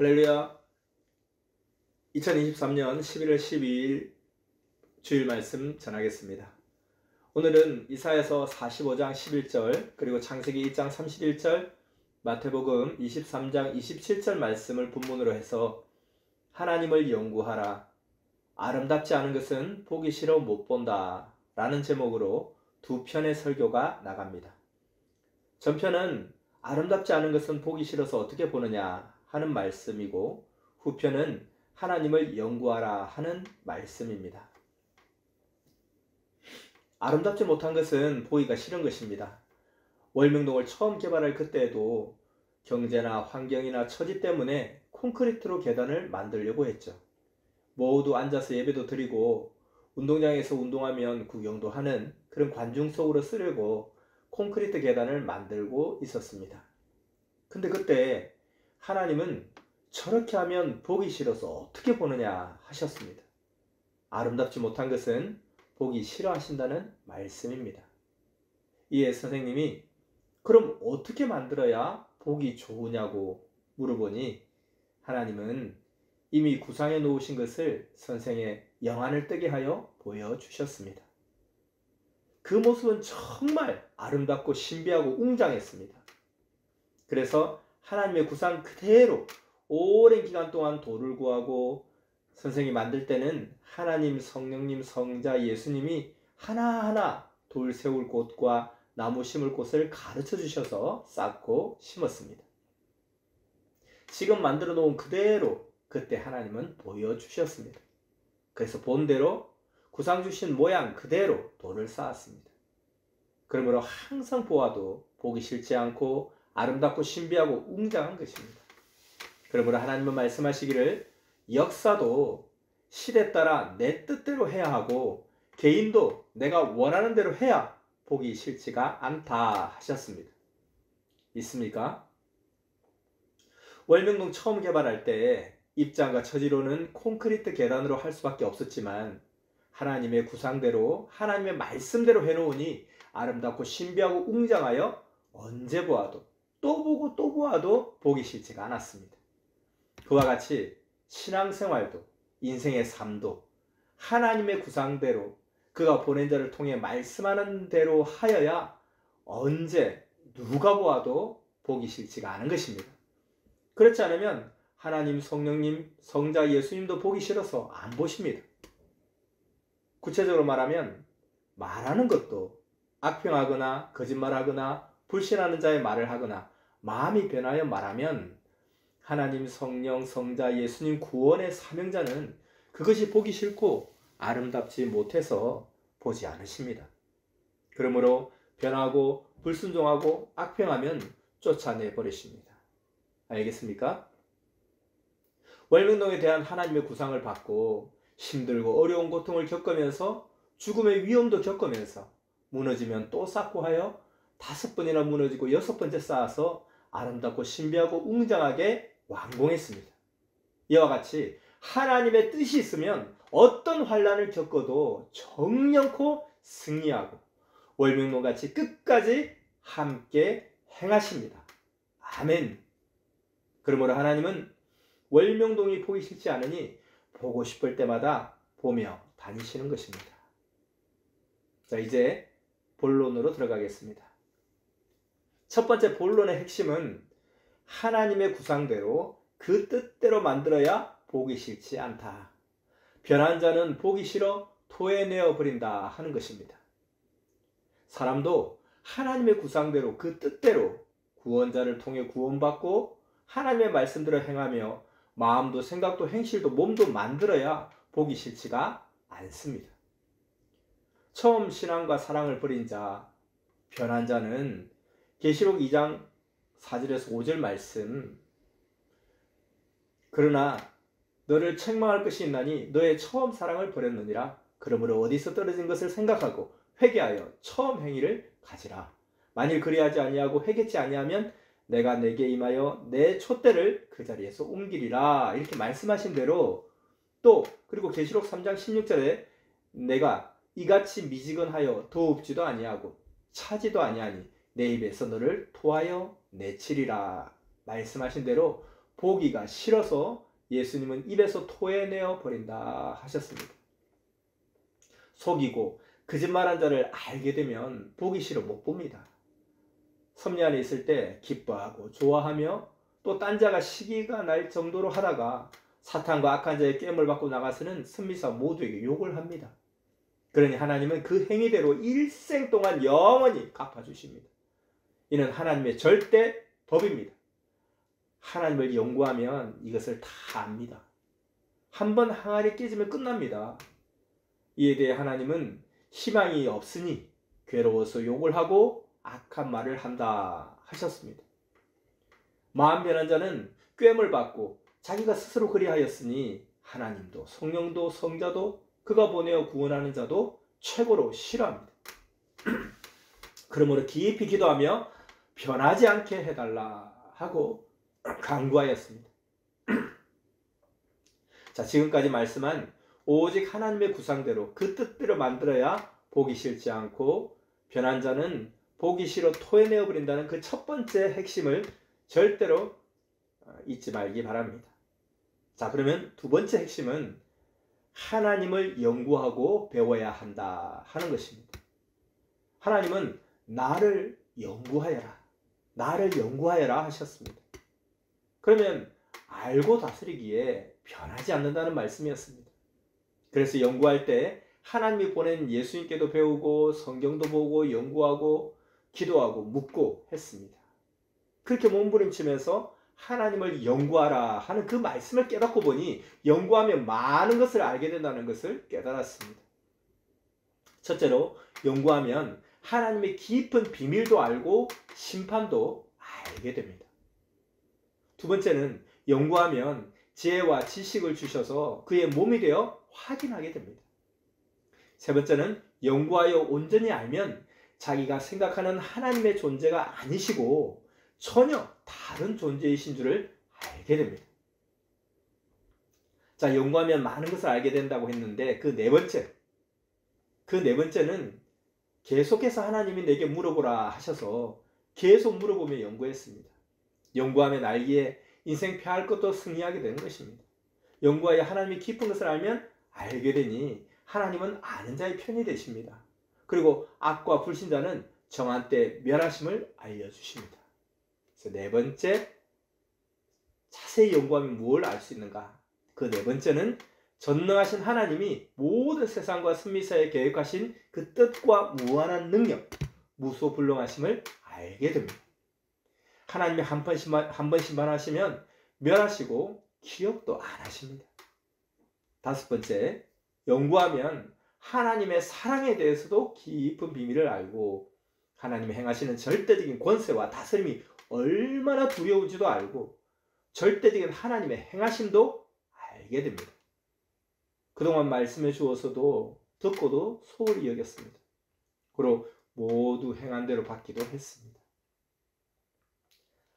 할렐루야. 2023년 11월 12일 주일 말씀 전하겠습니다. 오늘은 이사야서 45장 11절 그리고 창세기 1장 31절 마태복음 23장 27절 말씀을 본문으로 해서 하나님을 연구하라. 아름답지 않은 것은 보기 싫어 못 본다 라는 제목으로 두 편의 설교가 나갑니다. 전편은 아름답지 않은 것은 보기 싫어서 어떻게 보느냐 하는 말씀이고, 후편은 하나님을 연구하라 하는 말씀입니다. 아름답지 못한 것은 보기가 싫은 것입니다. 월명동을 처음 개발할 그때에도 경제나 환경이나 처지 때문에 콘크리트로 계단을 만들려고 했죠. 모두 앉아서 예배도 드리고 운동장에서 운동하면 구경도 하는 그런 관중 속으로 쓰려고 콘크리트 계단을 만들고 있었습니다. 근데 그때 하나님은 저렇게 하면 보기 싫어서 어떻게 보느냐 하셨습니다. 아름답지 못한 것은 보기 싫어하신다는 말씀입니다. 이에 선생님이 그럼 어떻게 만들어야 보기 좋으냐고 물어보니 하나님은 이미 구상해 놓으신 것을 선생의 영안을 뜨게 하여 보여주셨습니다. 그 모습은 정말 아름답고 신비하고 웅장했습니다. 그래서 하나님의 구상 그대로 오랜 기간 동안 돌을 구하고, 선생이 만들 때는 하나님, 성령님, 성자, 예수님이 하나하나 돌 세울 곳과 나무 심을 곳을 가르쳐 주셔서 쌓고 심었습니다. 지금 만들어 놓은 그대로 그때 하나님은 보여주셨습니다. 그래서 본대로 구상 주신 모양 그대로 돌을 쌓았습니다. 그러므로 항상 보아도 보기 싫지 않고 아름답고 신비하고 웅장한 것입니다. 그러므로 하나님은 말씀하시기를 역사도 시대 따라 내 뜻대로 해야 하고 개인도 내가 원하는 대로 해야 보기 싫지가 않다 하셨습니다. 있습니까? 월명동 처음 개발할 때 입장과 처지로는 콘크리트 계단으로 할 수밖에 없었지만 하나님의 구상대로 하나님의 말씀대로 해놓으니 아름답고 신비하고 웅장하여 언제 보아도 또 보고 또 보아도 보기 싫지가 않았습니다. 그와 같이 신앙생활도 인생의 삶도 하나님의 구상대로 그가 보낸 자를 통해 말씀하는 대로 하여야 언제 누가 보아도 보기 싫지가 않은 것입니다. 그렇지 않으면 하나님, 성령님, 성자 예수님도 보기 싫어서 안 보십니다. 구체적으로 말하면 말하는 것도 악평하거나 거짓말하거나 불신하는 자의 말을 하거나 마음이 변하여 말하면 하나님, 성령, 성자, 예수님 구원의 사명자는 그것이 보기 싫고 아름답지 못해서 보지 않으십니다. 그러므로 변하고 불순종하고 악평하면 쫓아내버리십니다. 알겠습니까? 월명동에 대한 하나님의 구상을 받고 힘들고 어려운 고통을 겪으면서 죽음의 위험도 겪으면서 무너지면 또 쌓고 하여 5번이나 무너지고 6번째 쌓아서 아름답고 신비하고 웅장하게 완공했습니다. 이와 같이 하나님의 뜻이 있으면 어떤 환난을 겪어도 정령코 승리하고 월명동같이 끝까지 함께 행하십니다. 아멘. 그러므로 하나님은 월명동이 보기 싫지 않으니 보고 싶을 때마다 보며 다니시는 것입니다. 자, 이제 본론으로 들어가겠습니다. 첫 번째 본론의 핵심은 하나님의 구상대로 그 뜻대로 만들어야 보기 싫지 않다. 변한 자는 보기 싫어 토해내어 버린다 하는 것입니다. 사람도 하나님의 구상대로 그 뜻대로 구원자를 통해 구원받고 하나님의 말씀대로 행하며 마음도 생각도 행실도 몸도 만들어야 보기 싫지가 않습니다. 처음 신앙과 사랑을 버린 자, 변한 자는 계시록 2장 4절에서 5절 말씀, 그러나 너를 책망할 것이 있나니 너의 처음 사랑을 버렸느니라. 그러므로 어디서 떨어진 것을 생각하고 회개하여 처음 행위를 가지라. 만일 그리하지 아니하고 회개치 아니하면 내가 내게 임하여 내 촛대를 그 자리에서 옮기리라. 이렇게 말씀하신 대로 또 그리고 계시록 3장 16절에 내가 이같이 미지근하여 더웁지도 아니하고 차지도 아니하니 내 입에서 너를 토하여 내치리라 말씀하신 대로 보기가 싫어서 예수님은 입에서 토해내어 버린다 하셨습니다. 속이고 거짓말한 자를 알게 되면 보기 싫어 못 봅니다. 섭리 안에 있을 때 기뻐하고 좋아하며 또 딴 자가 시기가 날 정도로 하다가 사탄과 악한 자의 깸을 받고 나가서는 선미사 모두에게 욕을 합니다. 그러니 하나님은 그 행위대로 일생 동안 영원히 갚아주십니다. 이는 하나님의 절대 법입니다. 하나님을 연구하면 이것을 다 압니다. 한번 항아리 깨지면 끝납니다. 이에 대해 하나님은 희망이 없으니 괴로워서 욕을 하고 악한 말을 한다 하셨습니다. 마음 변한 자는 깸을 받고 자기가 스스로 그리하였으니 하나님도 성령도 성자도 그가 보내어 구원하는 자도 최고로 싫어합니다. 그러므로 깊이 기도하며 변하지 않게 해달라 하고 간구하였습니다. 자, 지금까지 말씀한 오직 하나님의 구상대로 그 뜻대로 만들어야 보기 싫지 않고 변한 자는 보기 싫어 토해내어 버린다는 그 첫 번째 핵심을 절대로 잊지 말기 바랍니다. 자, 그러면 두 번째 핵심은 하나님을 연구하고 배워야 한다 하는 것입니다. 하나님은 나를 연구하여라, 나를 연구하여라 하셨습니다. 그러면 알고 다스리기에 변하지 않는다는 말씀이었습니다. 그래서 연구할 때 하나님이 보낸 예수님께도 배우고 성경도 보고 연구하고 기도하고 묻고 했습니다. 그렇게 몸부림치면서 하나님을 연구하라 하는 그 말씀을 깨닫고 보니 연구하면 많은 것을 알게 된다는 것을 깨달았습니다. 첫째로 연구하면 하나님의 깊은 비밀도 알고 심판도 알게 됩니다. 두 번째는 연구하면 지혜와 지식을 주셔서 그의 몸이 되어 확인하게 됩니다. 세 번째는 연구하여 온전히 알면 자기가 생각하는 하나님의 존재가 아니시고 전혀 다른 존재이신 줄을 알게 됩니다. 자, 연구하면 많은 것을 알게 된다고 했는데 그 네 번째는 계속해서 하나님이 내게 물어보라 하셔서 계속 물어보며 연구했습니다. 연구하면 알기에 인생 패할 것도 승리하게 되는 것입니다. 연구하여 하나님이 깊은 것을 알면 알게 되니 하나님은 아는 자의 편이 되십니다. 그리고 악과 불신자는 정한 때 멸하심을 알려주십니다. 그래서 네 번째, 자세히 연구하면 무엇을 알 수 있는가? 그 네 번째는 전능하신 하나님이 모든 세상과 선미사에 계획하신 그 뜻과 무한한 능력, 무소불능하심을 알게 됩니다. 하나님이 한 번 심판하시면 멸하시고 기억도 안 하십니다. 다섯 번째, 연구하면 하나님의 사랑에 대해서도 깊은 비밀을 알고 하나님이 행하시는 절대적인 권세와 다스림이 얼마나 두려운지도 알고 절대적인 하나님의 행하심도 알게 됩니다. 그동안 말씀해 주어서도 듣고도 소홀히 여겼습니다. 그리고 모두 행한 대로 받기도 했습니다.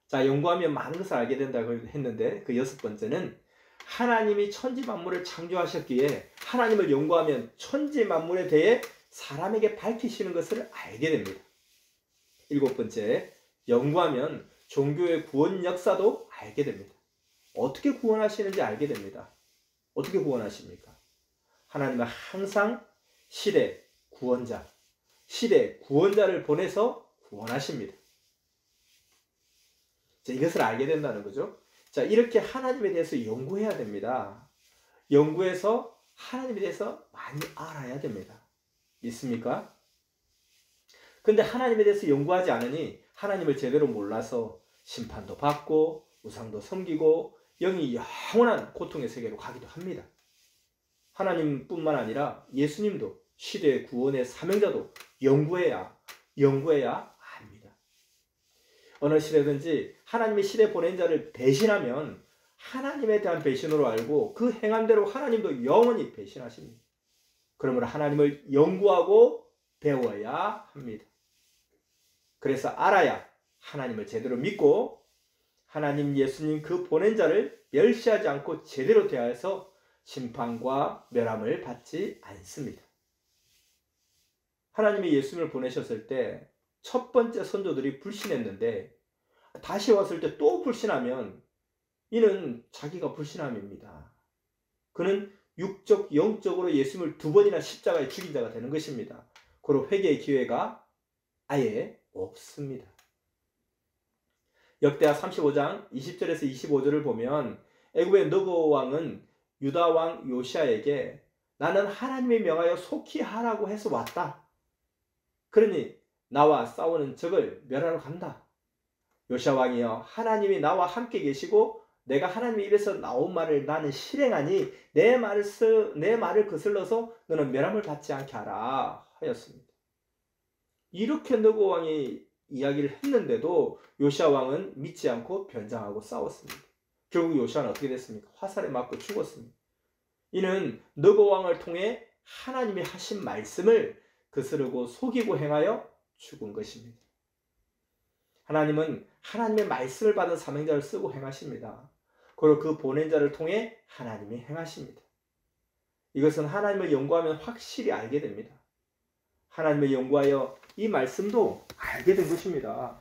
자, 연구하면 많은 것을 알게 된다고 했는데 그 여섯 번째는 하나님이 천지 만물을 창조하셨기에 하나님을 연구하면 천지 만물에 대해 사람에게 밝히시는 것을 알게 됩니다. 일곱 번째, 연구하면 종교의 구원 역사도 알게 됩니다. 어떻게 구원하시는지 알게 됩니다. 어떻게 구원하십니까? 하나님은 항상 시대 구원자를 보내서 구원하십니다. 자, 이것을 알게 된다는 거죠. 자, 이렇게 하나님에 대해서 연구해야 됩니다. 연구해서 하나님에 대해서 많이 알아야 됩니다. 믿습니까? 근데 하나님에 대해서 연구하지 않으니 하나님을 제대로 몰라서 심판도 받고 우상도 섬기고 영이 영원한 고통의 세계로 가기도 합니다. 하나님뿐만 아니라 예수님도 시대의 구원의 사명자도 연구해야 합니다. 어느 시대든지 하나님의 시대 보낸 자를 배신하면 하나님에 대한 배신으로 알고 그 행함대로 하나님도 영원히 배신하십니다. 그러므로 하나님을 연구하고 배워야 합니다. 그래서 알아야 하나님을 제대로 믿고 하나님 예수님 그 보낸 자를 멸시하지 않고 제대로 대하여서 심판과 멸함을 받지 않습니다. 하나님이 예수님을 보내셨을 때 첫 번째 선조들이 불신했는데 다시 왔을 때 또 불신하면 이는 자기가 불신함입니다. 그는 육적, 영적으로 예수님을 2번이나 십자가에 죽인 자가 되는 것입니다. 그로 회개의 기회가 아예 없습니다. 역대하 35장 20절에서 25절을 보면 애굽의 느고 왕은 유다 왕 요시아에게 나는 하나님이 명하여 속히 하라고 해서 왔다. 그러니 나와 싸우는 적을 멸하러 간다. 요시아 왕이여, 하나님이 나와 함께 계시고 내가 하나님의 입에서 나온 말을 나는 실행하니 내 말을 거슬러서 너는 멸함을 받지 않게 하라 하였습니다. 이렇게 느고 왕이 이야기를 했는데도 요시아 왕은 믿지 않고 변장하고 싸웠습니다. 결국 요시아는 어떻게 됐습니까? 화살에 맞고 죽었습니다. 이는 느고 왕을 통해 하나님이 하신 말씀을 거스르고 속이고 행하여 죽은 것입니다. 하나님은 하나님의 말씀을 받은 사명자를 쓰고 행하십니다. 그리고 그 보낸 자를 통해 하나님이 행하십니다. 이것은 하나님을 연구하면 확실히 알게 됩니다. 하나님을 연구하여 이 말씀도 알게 된 것입니다.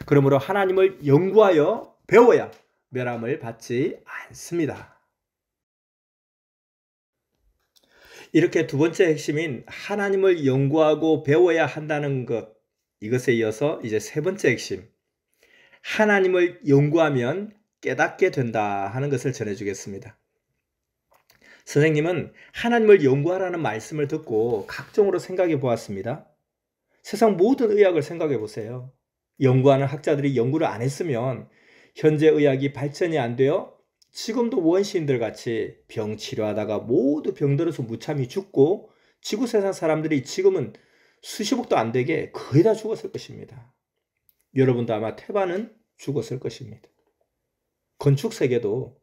그러므로 하나님을 연구하여 배워야 멸함을 받지 않습니다. 이렇게 2번째 핵심인 하나님을 연구하고 배워야 한다는 것, 이것에 이어서 이제 3번째 핵심, 하나님을 연구하면 깨닫게 된다 하는 것을 전해주겠습니다. 선생님은 하나님을 연구하라는 말씀을 듣고 각종으로 생각해 보았습니다. 세상 모든 의학을 생각해 보세요. 연구하는 학자들이 연구를 안 했으면 현재 의학이 발전이 안 되어 지금도 원시인들 같이 병 치료하다가 모두 병들어서 무참히 죽고 지구 세상 사람들이 지금은 수십억도 안 되게 거의 다 죽었을 것입니다. 여러분도 아마 태반은 죽었을 것입니다. 건축 세계도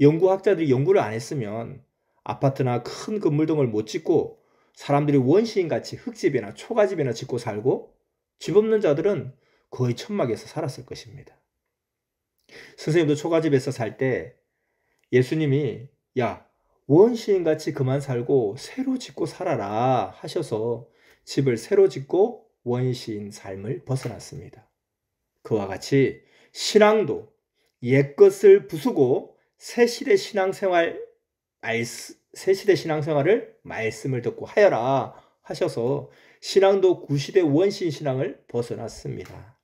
연구학자들이 연구를 안 했으면 아파트나 큰 건물 등을 못 짓고 사람들이 원시인같이 흙집이나 초가집이나 짓고 살고 집 없는 자들은 거의 천막에서 살았을 것입니다. 선생님도 초가집에서 살 때 예수님이 야, 원시인같이 그만 살고 새로 짓고 살아라 하셔서 집을 새로 짓고 원시인 삶을 벗어났습니다. 그와 같이 신앙도 옛것을 부수고 새시대 신앙생활을 말씀을 듣고 하여라 하셔서 신앙도 구시대 원시인 신앙을 벗어났습니다.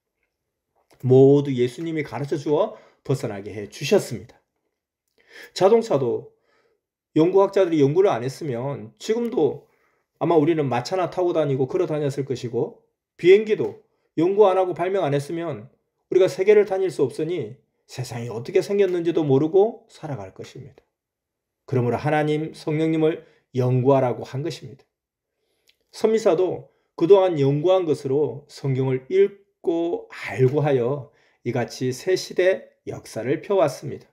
모두 예수님이 가르쳐 주어 벗어나게 해 주셨습니다. 자동차도 연구학자들이 연구를 안 했으면 지금도 아마 우리는 마차나 타고 다니고 걸어 다녔을 것이고, 비행기도 연구 안 하고 발명 안 했으면 우리가 세계를 다닐 수 없으니 세상이 어떻게 생겼는지도 모르고 살아갈 것입니다. 그러므로 하나님, 성령님을 연구하라고 한 것입니다. 선미사도 그동안 연구한 것으로 성경을 읽고 알고 하여 이같이 새 시대 역사를 펴왔습니다.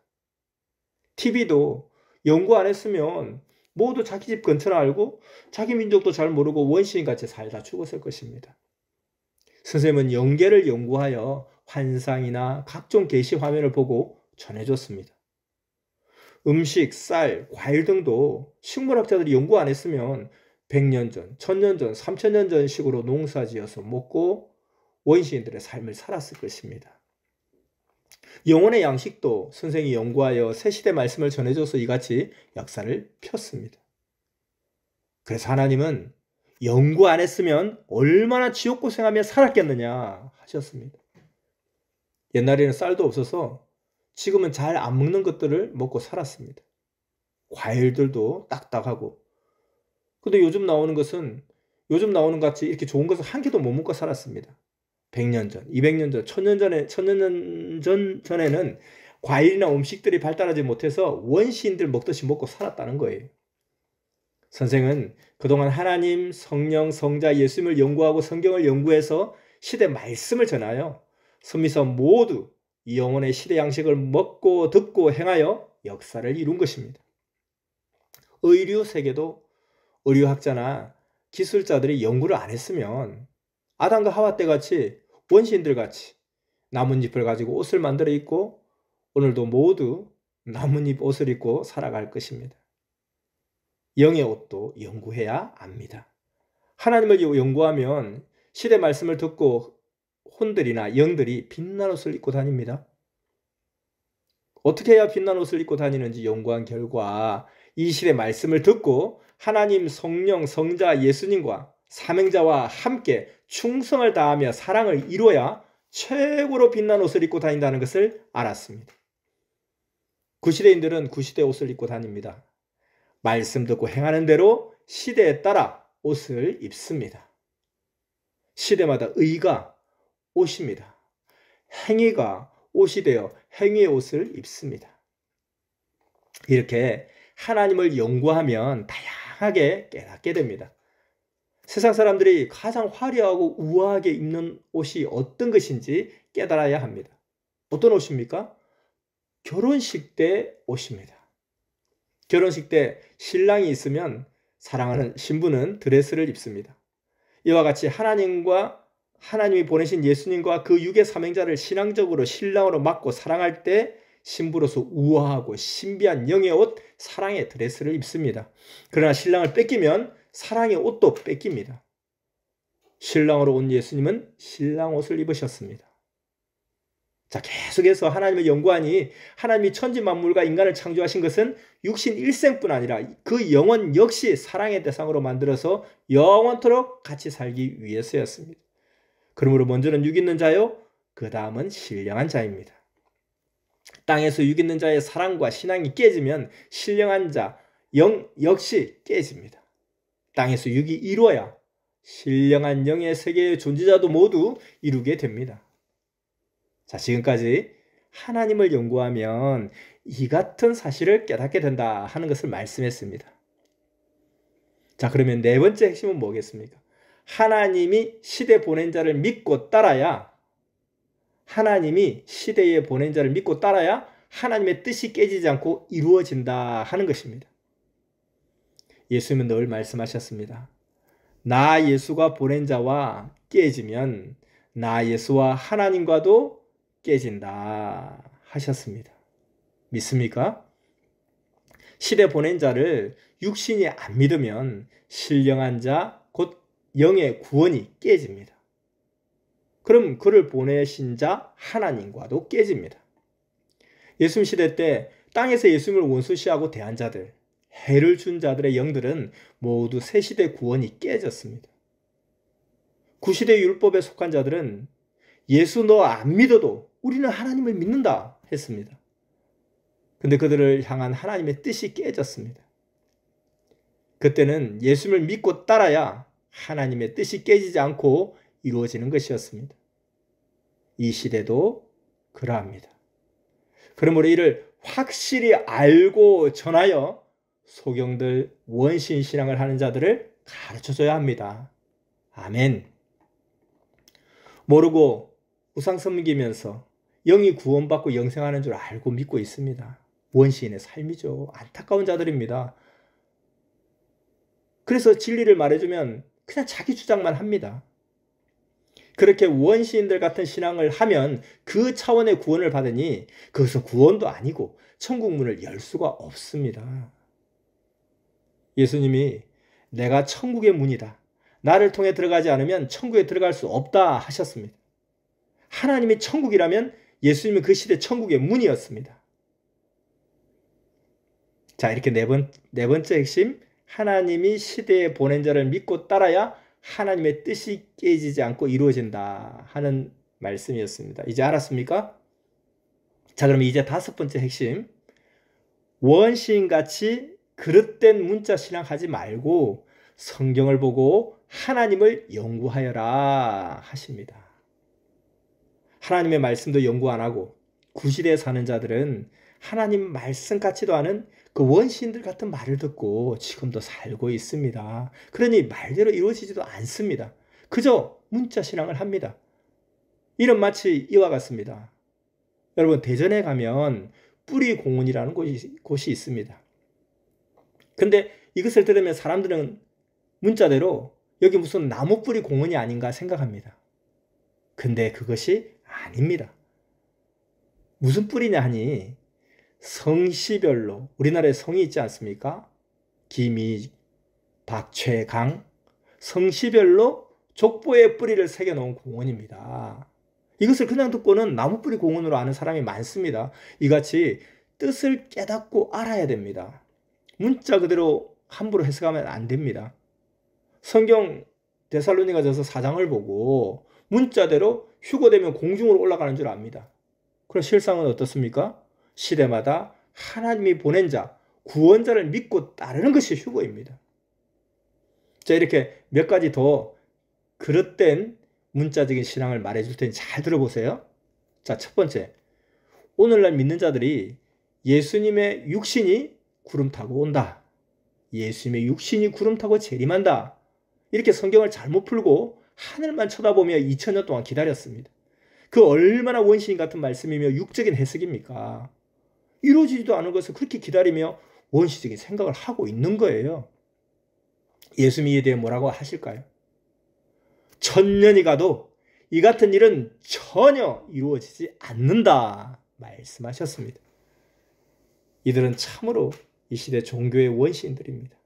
TV도 연구 안 했으면 모두 자기 집 근처나 알고 자기 민족도 잘 모르고 원시인같이 살다 죽었을 것입니다. 선생님은 영계를 연구하여 환상이나 각종 계시 화면을 보고 전해줬습니다. 음식, 쌀, 과일 등도 식물학자들이 연구 안 했으면 100년 전, 1000년 전, 3000년 전 식으로 농사지어서 먹고 원시인들의 삶을 살았을 것입니다. 영혼의 양식도 선생이 연구하여 새시대 말씀을 전해줘서 이같이 역사를 폈습니다. 그래서 하나님은 연구 안 했으면 얼마나 지옥고생하며 살았겠느냐 하셨습니다. 옛날에는 쌀도 없어서 지금은 잘 안 먹는 것들을 먹고 살았습니다. 과일들도 딱딱하고. 근데 요즘 나오는 것 같이 이렇게 좋은 것을 한 개도 못 먹고 살았습니다. 100년 전, 200년 전, 1000년 전에는 과일이나 음식들이 발달하지 못해서 원시인들 먹듯이 먹고 살았다는 거예요. 선생은 그동안 하나님, 성령, 성자, 예수님을 연구하고 성경을 연구해서 시대 말씀을 전하여 선미서 모두 이 영혼의 시대 양식을 먹고 듣고 행하여 역사를 이룬 것입니다. 의류 세계도 의류학자나 기술자들이 연구를 안 했으면 아담과 하와 때같이 원시인들 같이 나뭇잎을 가지고 옷을 만들어 입고 오늘도 모두 나뭇잎 옷을 입고 살아갈 것입니다. 영의 옷도 연구해야 합니다. 하나님을 연구하면 시대 말씀을 듣고 혼들이나 영들이 빛난 옷을 입고 다닙니다. 어떻게 해야 빛난 옷을 입고 다니는지 연구한 결과 이 시대 말씀을 듣고 하나님, 성령, 성자, 예수님과 삼행자와 함께 충성을 다하며 사랑을 이루어야 최고로 빛난 옷을 입고 다닌다는 것을 알았습니다. 구시대인들은 구시대 옷을 입고 다닙니다. 말씀 듣고 행하는 대로 시대에 따라 옷을 입습니다. 시대마다 의가 옷입니다. 행위가 옷이 되어 행위의 옷을 입습니다. 이렇게 하나님을 연구하면 다양하게 깨닫게 됩니다. 세상 사람들이 가장 화려하고 우아하게 입는 옷이 어떤 것인지 깨달아야 합니다. 어떤 옷입니까? 결혼식 때 옷입니다. 결혼식 때 신랑이 있으면 사랑하는 신부는 드레스를 입습니다. 이와 같이 하나님이 보내신 예수님과 그 육의 삼행자를 신앙적으로 신랑으로 맡고 사랑할 때 신부로서 우아하고 신비한 영의 옷, 사랑의 드레스를 입습니다. 그러나 신랑을 뺏기면 사랑의 옷도 뺏깁니다. 신랑으로 온 예수님은 신랑 옷을 입으셨습니다. 자, 계속해서 하나님을 연구하니 하나님이 천지 만물과 인간을 창조하신 것은 육신 일생뿐 아니라 그 영혼 역시 사랑의 대상으로 만들어서 영원토록 같이 살기 위해서였습니다. 그러므로 먼저는 육 있는 자요, 그 다음은 신령한 자입니다. 땅에서 육 있는 자의 사랑과 신앙이 깨지면 신령한 자, 영 역시 깨집니다. 땅에서 육이 이루어야 신령한 영의 세계의 존재자도 모두 이루게 됩니다. 자, 지금까지 하나님을 연구하면 이 같은 사실을 깨닫게 된다 하는 것을 말씀했습니다. 자, 그러면 네 번째 핵심은 뭐겠습니까? 하나님이 시대 보낸 자를 믿고 따라야 하나님이 시대에 보낸 자를 믿고 따라야 하나님의 뜻이 깨지지 않고 이루어진다 하는 것입니다. 예수님은 늘 말씀하셨습니다. 나 예수가 보낸 자와 깨지면 나 예수와 하나님과도 깨진다 하셨습니다. 믿습니까? 시대 보낸 자를 육신이 안 믿으면 신령한 자, 곧 영의 구원이 깨집니다. 그럼 그를 보내신 자 하나님과도 깨집니다. 예수님 시대 때 땅에서 예수님을 원수시하고 대한 자들, 해를 준 자들의 영들은 모두 새 시대 구원이 깨졌습니다. 구시대 율법에 속한 자들은 예수 너 안 믿어도 우리는 하나님을 믿는다 했습니다. 근데 그들을 향한 하나님의 뜻이 깨졌습니다. 그때는 예수님을 믿고 따라야 하나님의 뜻이 깨지지 않고 이루어지는 것이었습니다. 이 시대도 그러합니다. 그러므로 이를 확실히 알고 전하여 소경들 원신 신앙을 하는 자들을 가르쳐줘야 합니다. 아멘. 모르고 우상 섬기면서 영이 구원받고 영생하는 줄 알고 믿고 있습니다. 원시인의 삶이죠. 안타까운 자들입니다. 그래서 진리를 말해주면 그냥 자기 주장만 합니다. 그렇게 원시인들 같은 신앙을 하면 그 차원의 구원을 받으니 그것은 구원도 아니고 천국 문을 열 수가 없습니다. 예수님이 내가 천국의 문이다. 나를 통해 들어가지 않으면 천국에 들어갈 수 없다 하셨습니다. 하나님이 천국이라면 예수님은 그 시대 천국의 문이었습니다. 자, 이렇게 네 번째 핵심, 하나님이 시대에 보낸 자를 믿고 따라야 하나님의 뜻이 깨지지 않고 이루어진다 하는 말씀이었습니다. 이제 알았습니까? 자, 그럼 이제 다섯 번째 핵심, 원시인같이 그릇된 문자 신앙하지 말고 성경을 보고 하나님을 연구하여라 하십니다. 하나님의 말씀도 연구 안 하고 구시대에 사는 자들은 하나님 말씀 같지도 않은 그 원시인들 같은 말을 듣고 지금도 살고 있습니다. 그러니 말대로 이루어지지도 않습니다. 그저 문자 신앙을 합니다. 이는 마치 이와 같습니다. 여러분, 대전에 가면 뿌리공원이라는 곳이 있습니다. 근데 이것을 들으면 사람들은 문자대로 여기 무슨 나무 뿌리 공원이 아닌가 생각합니다. 근데 그것이 아닙니다. 무슨 뿌리냐 하니 성씨별로 우리나라에 성이 있지 않습니까? 김이, 박최, 강, 성씨별로 족보의 뿌리를 새겨놓은 공원입니다. 이것을 그냥 듣고는 나무 뿌리 공원으로 아는 사람이 많습니다. 이같이 뜻을 깨닫고 알아야 됩니다. 문자 그대로 함부로 해석하면 안 됩니다. 성경 데살로니가전서 4장을 보고 문자대로 휴거되면 공중으로 올라가는 줄 압니다. 그럼 실상은 어떻습니까? 시대마다 하나님이 보낸 자, 구원자를 믿고 따르는 것이 휴거입니다. 자, 이렇게 몇 가지 더 그릇된 문자적인 신앙을 말해줄 테니 잘 들어보세요. 자, 첫 번째, 오늘날 믿는 자들이 예수님의 육신이 구름 타고 온다, 예수님의 육신이 구름 타고 재림한다, 이렇게 성경을 잘못 풀고 하늘만 쳐다보며 2000년 동안 기다렸습니다. 그 얼마나 원시인 같은 말씀이며 육적인 해석입니까? 이루어지지도 않은 것을 그렇게 기다리며 원시적인 생각을 하고 있는 거예요. 예수님에 대해 뭐라고 하실까요? 1000년이 가도 이 같은 일은 전혀 이루어지지 않는다 말씀하셨습니다. 이들은 참으로 이 시대 종교의 원시인들입니다.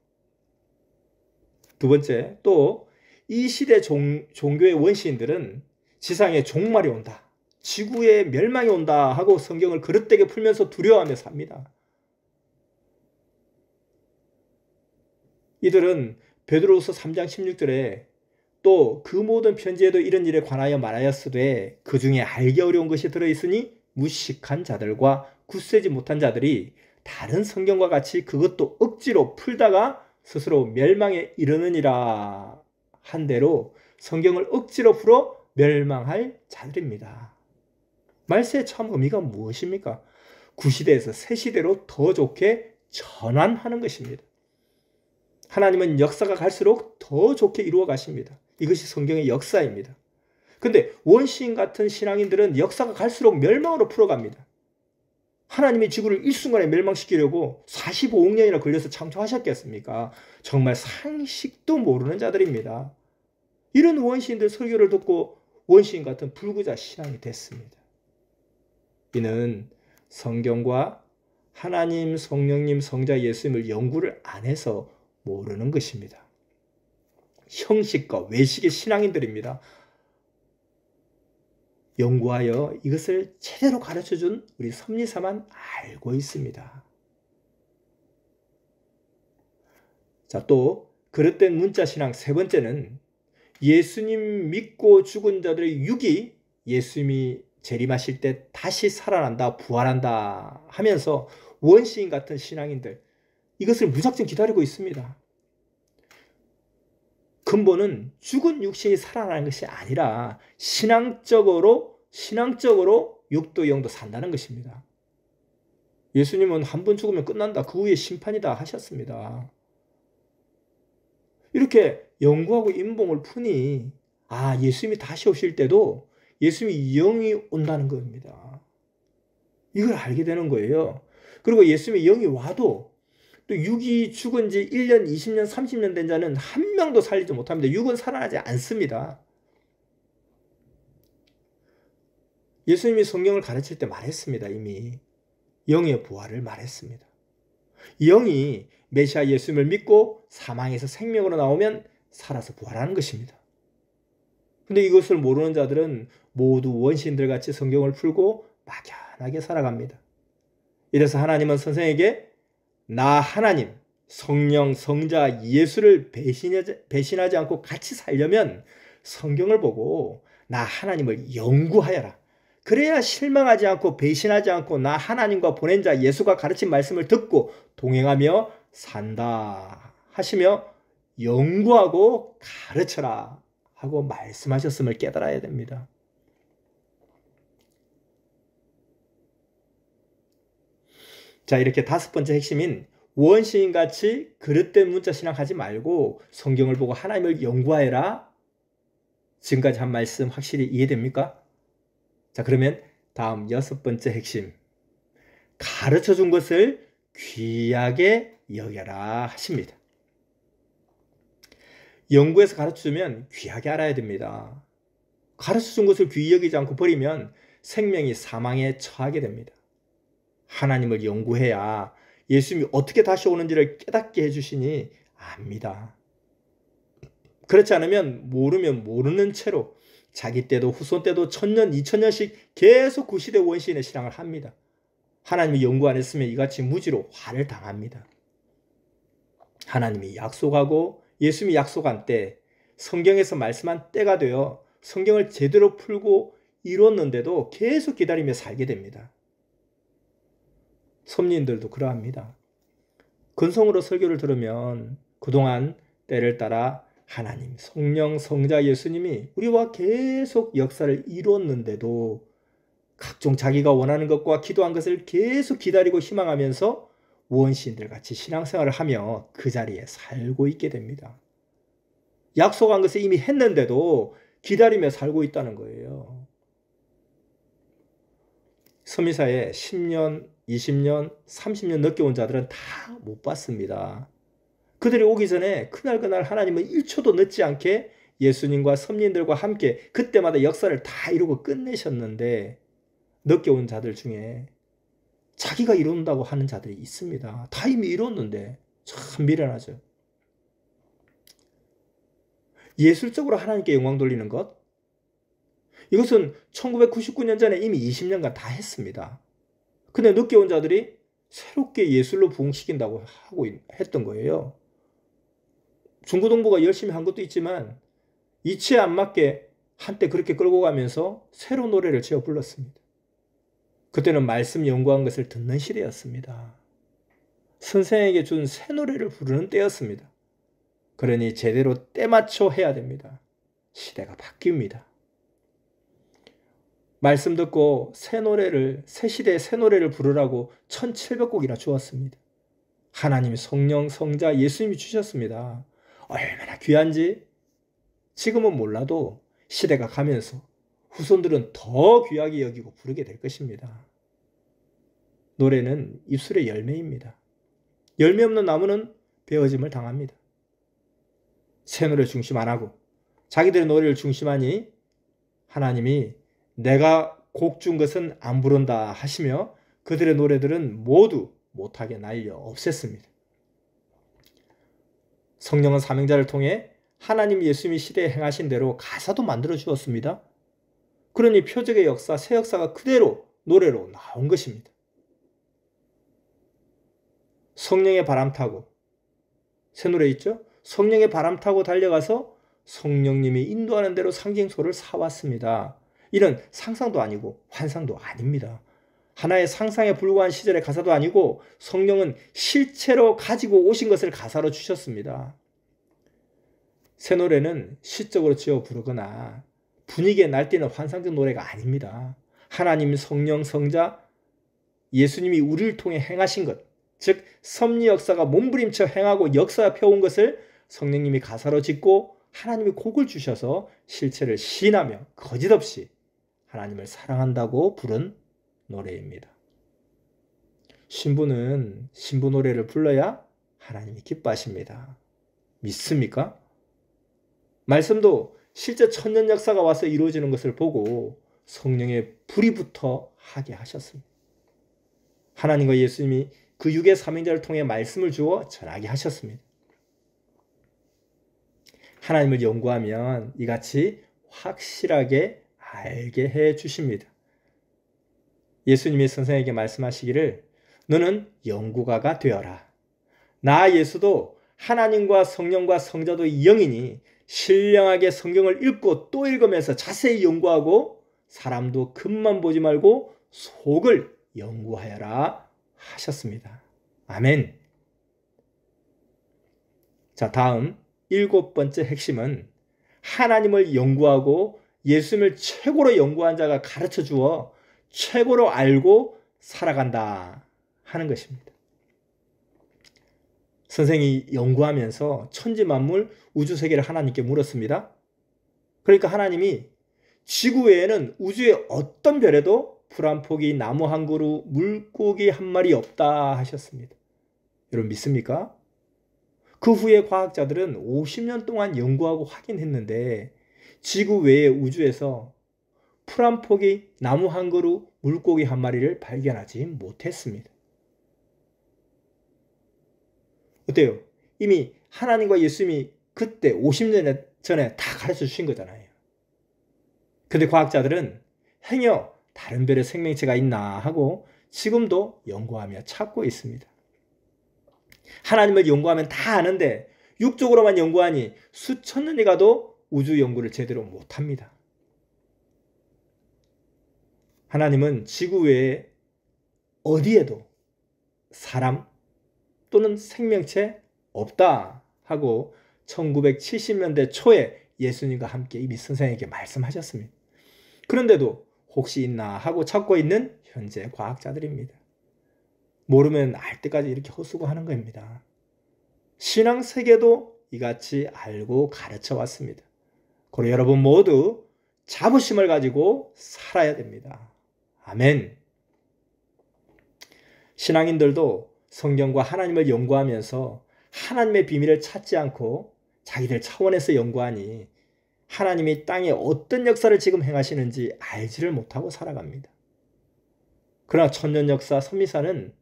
두 번째, 또 이 시대 종교의 원시인들은 지상에 종말이 온다, 지구의 멸망이 온다 하고 성경을 그릇되게 풀면서 두려워하며 삽니다. 이들은 베드로후서 3장 16절에 또 그 모든 편지에도 이런 일에 관하여 말하였으되 그 중에 알기 어려운 것이 들어있으니 무식한 자들과 굳세지 못한 자들이 다른 성경과 같이 그것도 억지로 풀다가 스스로 멸망에 이르느니라 한 대로 성경을 억지로 풀어 멸망할 자들입니다. 말세의 참 의미가 무엇입니까? 구시대에서 새시대로 더 좋게 전환하는 것입니다. 하나님은 역사가 갈수록 더 좋게 이루어 가십니다. 이것이 성경의 역사입니다. 근데 원시인 같은 신앙인들은 역사가 갈수록 멸망으로 풀어갑니다. 하나님이 지구를 일순간에 멸망시키려고 45억 년이나 걸려서 창조하셨겠습니까? 정말 상식도 모르는 자들입니다. 이런 원시인들 설교를 듣고 원시인 같은 불구자 신앙이 됐습니다. 이는 성경과 하나님, 성령님, 성자 예수님을 연구를 안 해서 모르는 것입니다. 형식과 외식의 신앙인들입니다. 연구하여 이것을 제대로 가르쳐준 우리 섭리사만 알고 있습니다. 자, 또 그릇된 문자신앙 세 번째는 예수님 믿고 죽은 자들의 육이 예수님이 재림하실 때 다시 살아난다, 부활한다 하면서 원시인 같은 신앙인들, 이것을 무작정 기다리고 있습니다. 근본은 죽은 육신이 살아나는 것이 아니라 신앙적으로 육도 영도 산다는 것입니다. 예수님은 한 번 죽으면 끝난다, 그 후에 심판이다 하셨습니다. 이렇게 연구하고 인봉을 푸니 예수님이 다시 오실 때도 예수님이 영이 온다는 겁니다. 이걸 알게 되는 거예요. 그리고 예수님의 영이 와도 또 육이 죽은 지 1년, 20년, 30년 된 자는 한 명도 살리지 못합니다. 육은 살아나지 않습니다. 예수님이 성경을 가르칠 때 말했습니다. 이미 영의 부활을 말했습니다. 영이 메시아 예수님을 믿고 사망에서 생명으로 나오면 살아서 부활하는 것입니다. 근데 이것을 모르는 자들은 모두 원시인들 같이 성경을 풀고 막연하게 살아갑니다. 이래서 하나님은 선생에게 나 하나님, 성령, 성자, 예수를 배신하지 않고 같이 살려면 성경을 보고 나 하나님을 연구하여라. 그래야 실망하지 않고 배신하지 않고 나 하나님과 보낸 자 예수가 가르친 말씀을 듣고 동행하며 산다 하시며 연구하고 가르쳐라 하고 말씀하셨음을 깨달아야 됩니다. 자, 이렇게 다섯 번째 핵심인 원시인같이 그릇된 문자 신앙하지 말고 성경을 보고 하나님을 연구하여라. 지금까지 한 말씀 확실히 이해됩니까? 자, 그러면 다음 여섯 번째 핵심. 가르쳐준 것을 귀하게 여겨라 하십니다. 연구해서 가르쳐주면 귀하게 알아야 됩니다. 가르쳐준 것을 귀히 여기지 않고 버리면 생명이 사망에 처하게 됩니다. 하나님을 연구해야 예수님이 어떻게 다시 오는지를 깨닫게 해주시니 압니다. 그렇지 않으면 모르면 모르는 채로 자기 때도 후손 때도 1000년, 2000년씩 계속 구시대 원시인의 신앙을 합니다. 하나님이 연구 안 했으면 이같이 무지로 화를 당합니다. 하나님이 약속하고 예수님이 약속한 때, 성경에서 말씀한 때가 되어 성경을 제대로 풀고 이뤘는데도 계속 기다리며 살게 됩니다. 섭리인들도 그러합니다. 근성으로 설교를 들으면 그동안 때를 따라 하나님, 성령, 성자 예수님이 우리와 계속 역사를 이뤘는데도 각종 자기가 원하는 것과 기도한 것을 계속 기다리고 희망하면서 원시인들 같이 신앙생활을 하며 그 자리에 살고 있게 됩니다. 약속한 것을 이미 했는데도 기다리며 살고 있다는 거예요. 섬이사에 10년, 20년, 30년 넘게 온 자들은 다 못 봤습니다. 그들이 오기 전에 그날 하나님은 1초도 늦지 않게 예수님과 섭리인들과 함께 그때마다 역사를 다 이루고 끝내셨는데, 늦게 온 자들 중에 자기가 이룬다고 하는 자들이 있습니다. 다 이미 이뤘는데 참 미련하죠. 예술적으로 하나님께 영광 돌리는 것, 이것은 1999년 전에 이미 20년간 다 했습니다. 근데 늦게 온 자들이 새롭게 예술로 부흥시킨다고 하고 했던 거예요. 중고등부가 열심히 한 것도 있지만 이치에 안 맞게 한때 그렇게 끌고 가면서 새로운 노래를 지어 불렀습니다. 그때는 말씀 연구한 것을 듣는 시대였습니다. 선생에게 준 새 노래를 부르는 때였습니다. 그러니 제대로 때 맞춰 해야 됩니다. 시대가 바뀝니다. 말씀 듣고 새 시대의 새 노래를 부르라고 1700곡이나 주었습니다. 하나님, 성령, 성자, 예수님이 주셨습니다. 얼마나 귀한지 지금은 몰라도 시대가 가면서 후손들은 더 귀하게 여기고 부르게 될 것입니다. 노래는 입술의 열매입니다. 열매 없는 나무는 베어짐을 당합니다. 새 노래 중심 안 하고 자기들의 노래를 중심하니 하나님이 내가 곡 준 것은 안 부른다 하시며 그들의 노래들은 모두 못하게 날려 없앴습니다. 성령은 사명자를 통해 하나님 예수님이 시대에 행하신 대로 가사도 만들어 주었습니다. 그러니 표적의 역사, 새 역사가 그대로 노래로 나온 것입니다. 성령의 바람 타고, 새 노래 있죠? 성령의 바람 타고 달려가서 성령님이 인도하는 대로 상징소를 사왔습니다. 이런 상상도 아니고 환상도 아닙니다. 하나의 상상에 불과한 시절의 가사도 아니고 성령은 실체로 가지고 오신 것을 가사로 주셨습니다. 새 노래는 시적으로 지어 부르거나 분위기에 날뛰는 환상적 노래가 아닙니다. 하나님, 성령, 성자, 예수님이 우리를 통해 행하신 것, 즉 섭리 역사가 몸부림쳐 행하고 역사에 펴온 것을 성령님이 가사로 짓고 하나님이 곡을 주셔서 실체를 시인하며 거짓없이 하나님을 사랑한다고 부른 노래입니다. 신부는 신부 노래를 불러야 하나님이 기뻐하십니다. 믿습니까? 말씀도 실제 천년 역사가 와서 이루어지는 것을 보고 성령의 불이 붙어 하게 하셨습니다. 하나님과 예수님이 그 육의 사명자를 통해 말씀을 주어 전하게 하셨습니다. 하나님을 연구하면 이같이 확실하게 알게 해 주십니다. 예수님이 선생에게 말씀하시기를 너는 연구가가 되어라. 나 예수도 하나님과 성령과 성자도 영이니 신령하게 성경을 읽고 또 읽으면서 자세히 연구하고 사람도 겉만 보지 말고 속을 연구하여라 하셨습니다. 아멘. 자, 다음 7번째 핵심은 하나님을 연구하고 예수님을 최고로 연구한 자가 가르쳐 주어 최고로 알고 살아간다 하는 것입니다. 선생이 연구하면서 천지만물 우주세계를 하나님께 물었습니다. 그러니까 하나님이 지구 외에는 우주의 어떤 별에도 풀 한 포기, 나무 한 그루, 물고기 한 마리 없다 하셨습니다. 여러분 믿습니까? 그 후에 과학자들은 50년 동안 연구하고 확인했는데 지구 외의 우주에서 풀 한 포기, 나무 한 그루, 물고기 한 마리를 발견하지 못했습니다. 어때요? 이미 하나님과 예수님이 그때 50년 전에 다 가르쳐 주신 거잖아요. 근데 과학자들은 행여 다른 별에 생명체가 있나 하고 지금도 연구하며 찾고 있습니다. 하나님을 연구하면 다 아는데 육적으로만 연구하니 수천 년이 가도 우주 연구를 제대로 못합니다. 하나님은 지구 외에 어디에도 사람 또는 생명체 없다 하고 1970년대 초에 예수님과 함께 이미 선생에게 말씀하셨습니다. 그런데도 혹시 있나 하고 찾고 있는 현재 과학자들입니다. 모르면 알 때까지 이렇게 헛수고하는 겁니다. 신앙 세계도 이같이 알고 가르쳐 왔습니다. 그리고 여러분 모두 자부심을 가지고 살아야 됩니다. 아멘. 신앙인들도 성경과 하나님을 연구하면서 하나님의 비밀을 찾지 않고 자기들 차원에서 연구하니 하나님이 땅에 어떤 역사를 지금 행하시는지 알지를 못하고 살아갑니다. 그러나 천년 역사 선미사는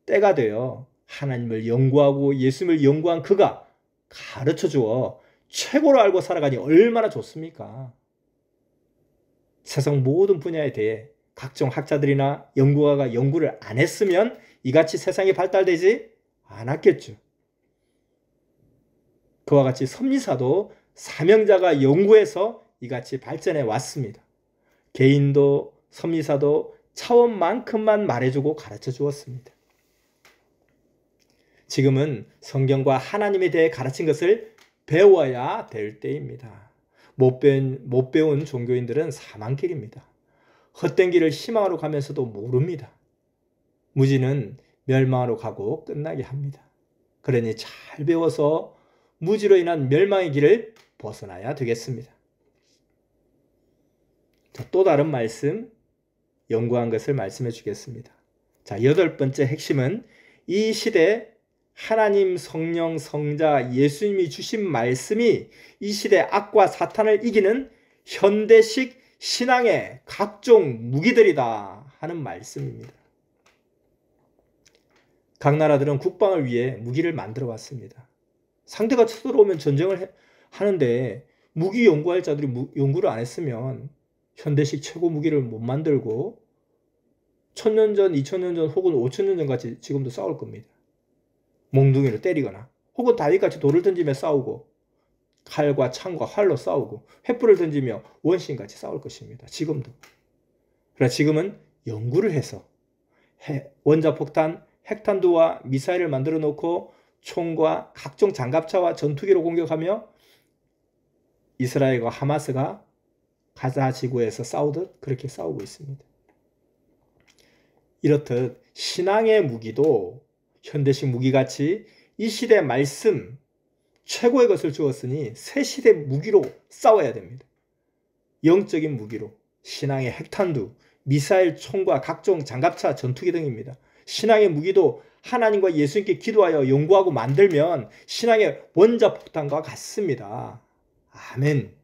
때가 되어 하나님을 연구하고 예수님을 연구한 그가 가르쳐 주어 최고로 알고 살아가니 얼마나 좋습니까? 세상 모든 분야에 대해 각종 학자들이나 연구가가 연구를 안 했으면 이같이 세상이 발달되지 않았겠죠. 그와 같이 선미사도 사명자가 연구해서 이같이 발전해 왔습니다. 개인도 선미사도 차원만큼만 말해주고 가르쳐 주었습니다. 지금은 성경과 하나님에 대해 가르친 것을 배워야 될 때입니다. 못 배운 종교인들은 사망길입니다. 헛된 길을 희망으로 가면서도 모릅니다. 무지는 멸망으로 가고 끝나게 합니다. 그러니 잘 배워서 무지로 인한 멸망의 길을 벗어나야 되겠습니다. 또 다른 말씀, 연구한 것을 말씀해 주겠습니다. 자, 8번째 핵심은 이 시대 하나님, 성령, 성자, 예수님이 주신 말씀이 이 시대 악과 사탄을 이기는 현대식 신앙의 각종 무기들이다 하는 말씀입니다. 각 나라들은 국방을 위해 무기를 만들어 왔습니다. 상대가 쳐들어오면 전쟁을 하는데 무기 연구할 자들이 연구를 안 했으면 현대식 최고 무기를 못 만들고 1000년 전, 2000년 전 혹은 5000년 전 같이 지금도 싸울 겁니다. 몽둥이로 때리거나 혹은 다윗같이 돌을 던지며 싸우고 칼과 창과 활로 싸우고 횃불을 던지며 원신같이 싸울 것입니다. 지금도. 그러나 지금은 연구를 해서 원자폭탄, 핵탄두와 미사일을 만들어 놓고 총과 각종 장갑차와 전투기로 공격하며 이스라엘과 하마스가 가자 지구에서 싸우듯 그렇게 싸우고 있습니다. 이렇듯 신앙의 무기도 현대식 무기같이 이 시대 말씀 최고의 것을 주었으니 새 시대 무기로 싸워야 됩니다. 영적인 무기로 신앙의 핵탄두, 미사일, 총과 각종 장갑차, 전투기 등입니다. 신앙의 무기도 하나님과 예수님께 기도하여 연구하고 만들면 신앙의 원자폭탄과 같습니다. 아멘.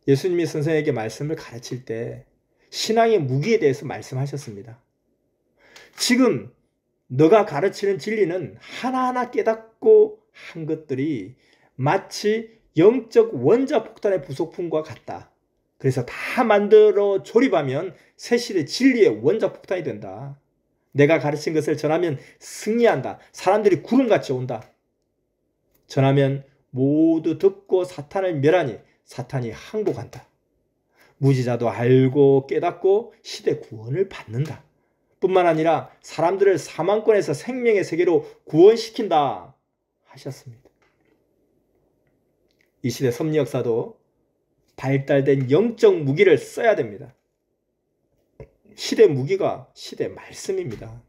예수님이 선생에게 말씀을 가르칠 때 신앙의 무기에 대해서 말씀하셨습니다. 지금 너가 가르치는 진리는 하나하나 깨닫고 한 것들이 마치 영적 원자폭탄의 부속품과 같다. 그래서 다 만들어 조립하면 새시대 진리의 원자폭탄이 된다. 내가 가르친 것을 전하면 승리한다. 사람들이 구름같이 온다. 전하면 모두 듣고 사탄을 멸하니 사탄이 항복한다. 무지자도 알고 깨닫고 시대 구원을 받는다. 뿐만 아니라 사람들을 사망권에서 생명의 세계로 구원시킨다 하셨습니다. 이 시대 섭리 역사도 발달된 영적 무기를 써야 됩니다. 시대 무기가 시대 말씀입니다.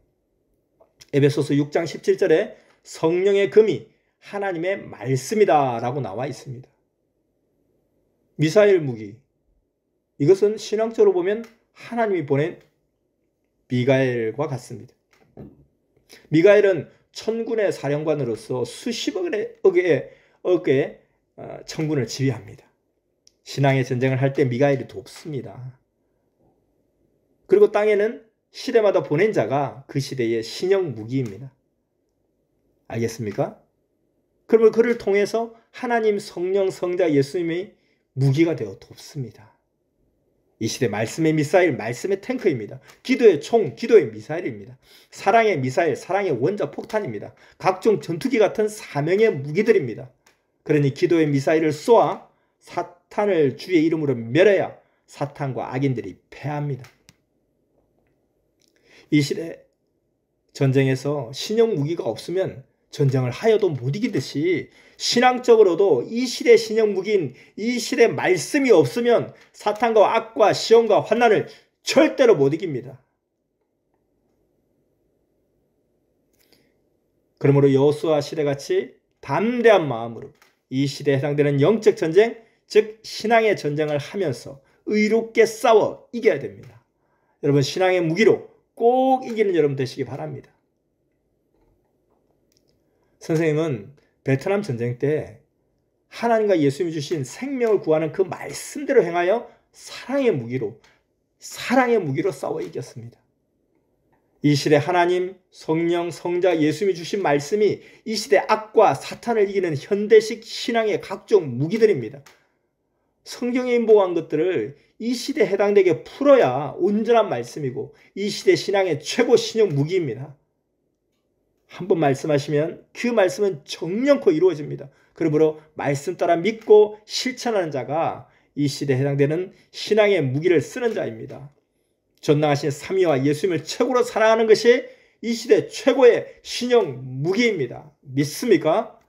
에베소서 6장 17절에 성령의 금이 하나님의 말씀이다 라고 나와 있습니다. 미사일 무기, 이것은 신앙적으로 보면 하나님이 보낸 미가엘과 같습니다. 미가엘은 천군의 사령관으로서 수십억의 천군을 지휘합니다. 신앙의 전쟁을 할 때 미가엘이 돕습니다. 그리고 땅에는 시대마다 보낸 자가 그 시대의 신형 무기입니다. 알겠습니까? 그러면 그를 통해서 하나님, 성령, 성자, 예수님의 무기가 되어 돕습니다. 이 시대 말씀의 미사일, 말씀의 탱크입니다. 기도의 총, 기도의 미사일입니다. 사랑의 미사일, 사랑의 원자 폭탄입니다. 각종 전투기 같은 사명의 무기들입니다. 그러니 기도의 미사일을 쏘아 사탄을 주의 이름으로 멸해야 사탄과 악인들이 패합니다. 이 시대 전쟁에서 신형 무기가 없으면 전쟁을 하여도 못 이기듯이 신앙적으로도 이 시대 신형 무기인 이 시대 말씀이 없으면 사탄과 악과 시험과 환난을 절대로 못 이깁니다. 그러므로 여호수아 시대같이 담대한 마음으로 이 시대에 해당되는 영적 전쟁, 즉 신앙의 전쟁을 하면서 의롭게 싸워 이겨야 됩니다. 여러분, 신앙의 무기로 꼭 이기는 여러분 되시기 바랍니다. 선생님은 베트남 전쟁 때 하나님과 예수님이 주신 생명을 구하는 그 말씀대로 행하여 사랑의 무기로 싸워 이겼습니다. 이 시대 하나님, 성령, 성자, 예수님이 주신 말씀이 이 시대 악과 사탄을 이기는 현대식 신앙의 각종 무기들입니다. 성경에 인보한 것들을 이 시대에 해당되게 풀어야 온전한 말씀이고 이 시대 신앙의 최고 신형 무기입니다. 한번 말씀하시면 그 말씀은 정령코 이루어집니다. 그러므로 말씀 따라 믿고 실천하는 자가 이 시대에 해당되는 신앙의 무기를 쓰는 자입니다. 전능하신 삼위와 예수님을 최고로 사랑하는 것이 이 시대 최고의 신형 무기입니다. 믿습니까?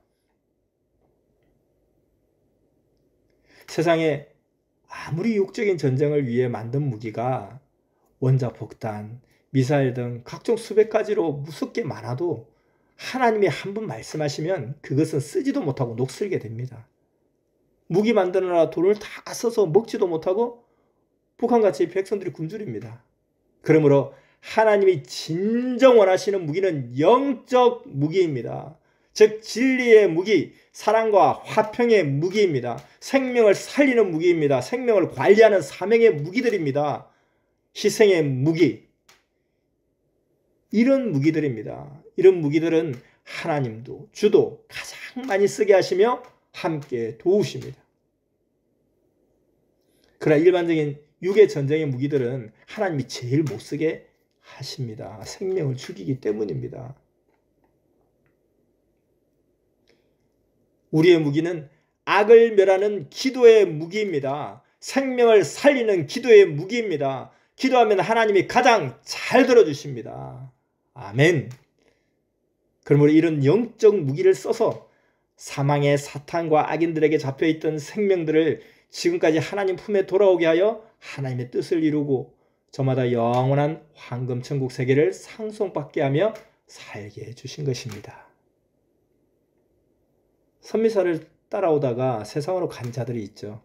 세상에 아무리 육적인 전쟁을 위해 만든 무기가 원자폭탄, 미사일 등 각종 수백 가지로 무섭게 많아도 하나님이 한 번 말씀하시면 그것은 쓰지도 못하고 녹슬게 됩니다. 무기 만드느라 돈을 다 써서 먹지도 못하고 북한같이 백성들이 굶주립니다. 그러므로 하나님이 진정 원하시는 무기는 영적 무기입니다. 즉 진리의 무기, 사랑과 화평의 무기입니다. 생명을 살리는 무기입니다. 생명을 관리하는 사명의 무기들입니다. 희생의 무기, 이런 무기들입니다. 이런 무기들은 하나님도 주도 가장 많이 쓰게 하시며 함께 도우십니다. 그러나 일반적인 육의 전쟁의 무기들은 하나님이 제일 못 쓰게 하십니다. 생명을 죽이기 때문입니다. 우리의 무기는 악을 멸하는 기도의 무기입니다. 생명을 살리는 기도의 무기입니다. 기도하면 하나님이 가장 잘 들어주십니다. 아멘. 그러므로 이런 영적 무기를 써서 사망의 사탄과 악인들에게 잡혀있던 생명들을 지금까지 하나님 품에 돌아오게 하여 하나님의 뜻을 이루고 저마다 영원한 황금 천국 세계를 상속받게 하며 살게 해주신 것입니다. 선미사를 따라오다가 세상으로 간 자들이 있죠.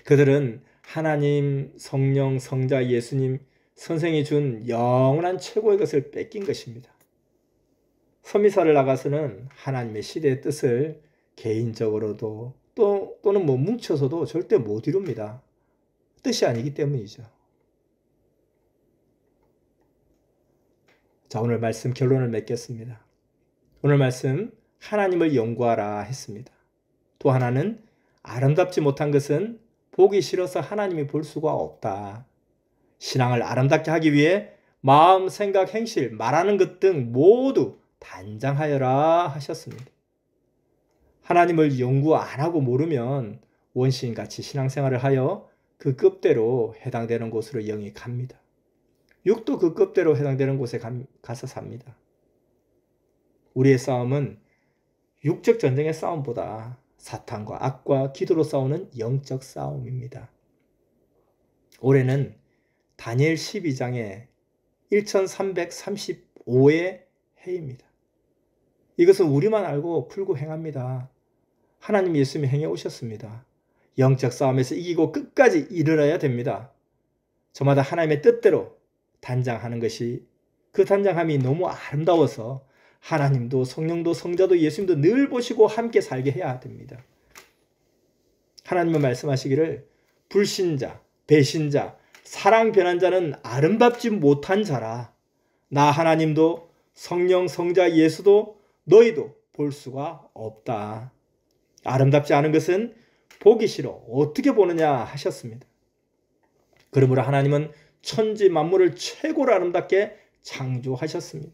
그들은 하나님, 성령, 성자, 예수님, 선생이 준 영원한 최고의 것을 뺏긴 것입니다. 선미사를 나가서는 하나님의 시대의 뜻을 개인적으로도 또는 뭉쳐서도 절대 못 이룹니다. 뜻이 아니기 때문이죠. 자, 오늘 말씀 결론을 맺겠습니다. 오늘 말씀 하나님을 연구하라 했습니다. 또 하나는 아름답지 못한 것은 보기 싫어서 하나님이 볼 수가 없다. 신앙을 아름답게 하기 위해 마음, 생각, 행실, 말하는 것 등 모두 단장하여라 하셨습니다. 하나님을 연구 안 하고 모르면 원시인같이 신앙생활을 하여 그 급대로 해당되는 곳으로 영이 갑니다. 육도 그 급대로 해당되는 곳에 가서 삽니다. 우리의 싸움은 육적 전쟁의 싸움보다 사탄과 악과 기도로 싸우는 영적 싸움입니다. 올해는 다니엘 12장의 1335의 해입니다. 이것은 우리만 알고 풀고 행합니다. 하나님 예수님이 행해 오셨습니다. 영적 싸움에서 이기고 끝까지 이르러야 됩니다. 저마다 하나님의 뜻대로 단장하는 것이 그 단장함이 너무 아름다워서 하나님도 성령도 성자도 예수님도 늘 보시고 함께 살게 해야 됩니다. 하나님은 말씀하시기를 불신자, 배신자, 사랑 변한 자는 아름답지 못한 자라. 나 하나님도 성령 성자 예수도 너희도 볼 수가 없다. 아름답지 않은 것은 보기 싫어 어떻게 보느냐 하셨습니다. 그러므로 하나님은 천지 만물을 최고로 아름답게 창조하셨습니다.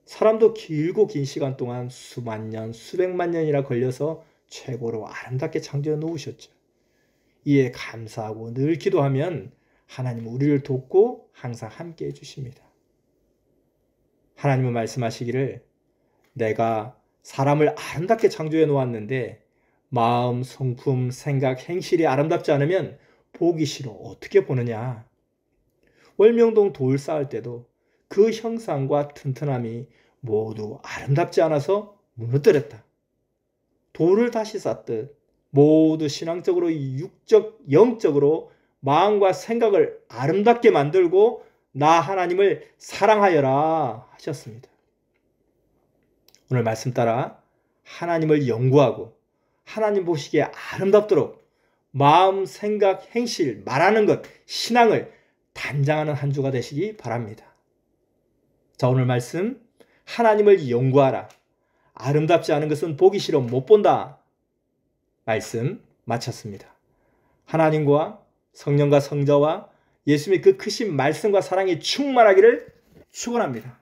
사람도 길고 긴 시간 동안 수만 년, 수백만 년이나 걸려서 최고로 아름답게 창조해 놓으셨죠. 이에 감사하고 늘 기도하면 하나님은 우리를 돕고 항상 함께 해주십니다. 하나님은 말씀하시기를 내가 사람을 아름답게 창조해 놓았는데 마음, 성품, 생각, 행실이 아름답지 않으면 보기 싫어 어떻게 보느냐. 월명동 돌 쌓을 때도 그 형상과 튼튼함이 모두 아름답지 않아서 무너뜨렸다. 돌을 다시 쌓듯 모두 신앙적으로 육적, 영적으로 마음과 생각을 아름답게 만들고 나 하나님을 사랑하여라 하셨습니다. 오늘 말씀 따라 하나님을 연구하고 하나님 보시기에 아름답도록 마음, 생각, 행실, 말하는 것, 신앙을 단장하는 한 주가 되시기 바랍니다. 자, 오늘 말씀 하나님을 연구하라. 아름답지 않은 것은 보기 싫어 못 본다. 말씀 마쳤습니다. 하나님과 성령과 성자와 예수님의 그 크신 말씀과 사랑이 충만하기를 축원합니다.